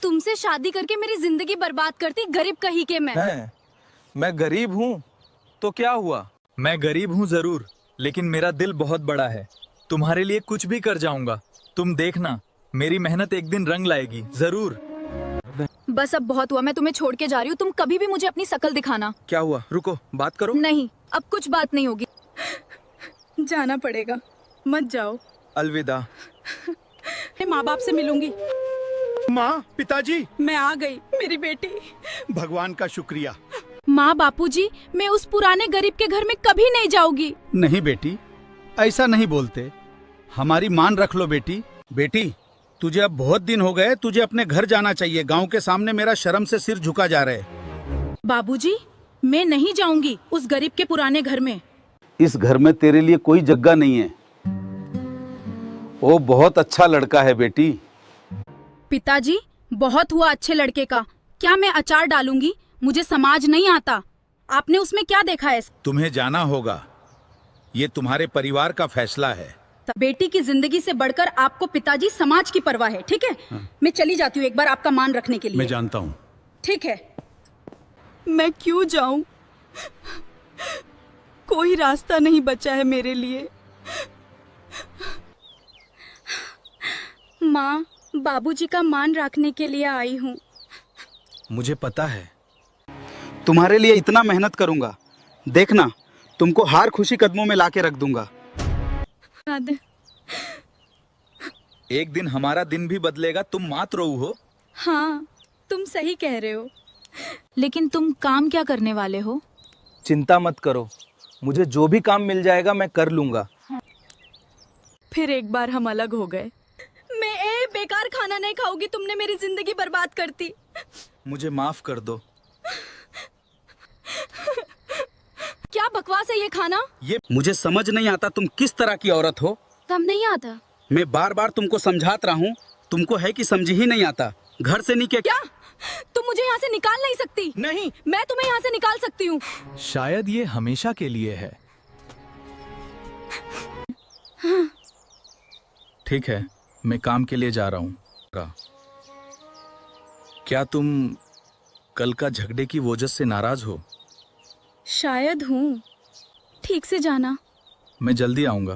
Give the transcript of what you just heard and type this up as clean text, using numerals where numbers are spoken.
तुमसे शादी करके मेरी जिंदगी बर्बाद करती गरीब कहीं के मैं गरीब हूँ तो क्या हुआ? मैं गरीब हूँ जरूर, लेकिन मेरा दिल बहुत बड़ा है। तुम्हारे लिए कुछ भी कर जाऊंगा। तुम देखना, मेरी मेहनत एक दिन रंग लाएगी जरूर। बस अब बहुत हुआ, मैं तुम्हें छोड़ के जा रही हूँ। तुम कभी भी मुझे अपनी शकल दिखाना। क्या हुआ? रुको, बात करो। नहीं, अब कुछ बात नहीं होगी। जाना पड़ेगा, मत जाओ। अलविदा। मैं माँ बाप से मिलूंगी। माँ, पिताजी, मैं आ गई मेरी बेटी। भगवान का शुक्रिया। माँ बापूजी, मैं उस पुराने गरीब के घर में कभी नहीं जाऊंगी। नहीं बेटी, ऐसा नहीं बोलते। हमारी मान रख लो बेटी। बेटी, तुझे अब बहुत दिन हो गए, तुझे अपने घर जाना चाहिए। गांव के सामने मेरा शर्म से सिर झुका जा रहा है। बाबूजी, मैं नहीं जाऊंगी उस गरीब के पुराने घर में। इस घर में तेरे लिए कोई जगह नहीं है। वो बहुत अच्छा लड़का है बेटी। पिताजी, बहुत हुआ अच्छे लड़के का। क्या मैं अचार डालूंगी? मुझे समाज नहीं आता। आपने उसमें क्या देखा है? तुम्हें जाना होगा, ये तुम्हारे परिवार का फैसला है। बेटी की जिंदगी से बढ़कर आपको पिताजी समाज की परवाह है, ठीक है? मैं चली जाती हूँ एक बार आपका मान रखने के लिए। मैं जानता हूँ। ठीक है। मैं क्यों जाऊं? कोई रास्ता नहीं बचा है मेरे लिए। माँ, बाबूजी का मान रखने के लिए आई हूँ। मुझे पता है, तुम्हारे लिए इतना मेहनत करूंगा। देखना, तुमको हार खुशी कदमों में लाके रख दूंगा। एक दिन हमारा दिन भी बदलेगा, तुम मात रो हो। हाँ, तुम सही कह रहे हो। लेकिन तुम काम क्या करने वाले हो? चिंता मत करो, मुझे जो भी काम मिल जाएगा मैं कर लूंगा। फिर एक बार हम अलग हो गए। मैं बेकार खाना नहीं खाऊंगी, तुमने मेरी जिंदगी बर्बाद करती। मुझे माफ कर दो। क्या बकवास है ये खाना? ये मुझे समझ नहीं आता तुम किस तरह की औरत हो। तब नहीं आता। मैं बार बार तुमको समझात रहा हूँ, तुमको है कि समझ ही नहीं आता। घर से निकल। क्या तुम मुझे यहाँ से निकाल नहीं सकती? नहीं, मैं तुम्हें यहाँ से निकाल सकती हूँ। शायद ये हमेशा के लिए है। ठीक है, मैं काम के लिए जा रहा हूँ। क्या तुम कल का झगड़े की वजह से नाराज हो? शायद हूँ। ठीक से जाना। मैं जल्दी आऊंगा।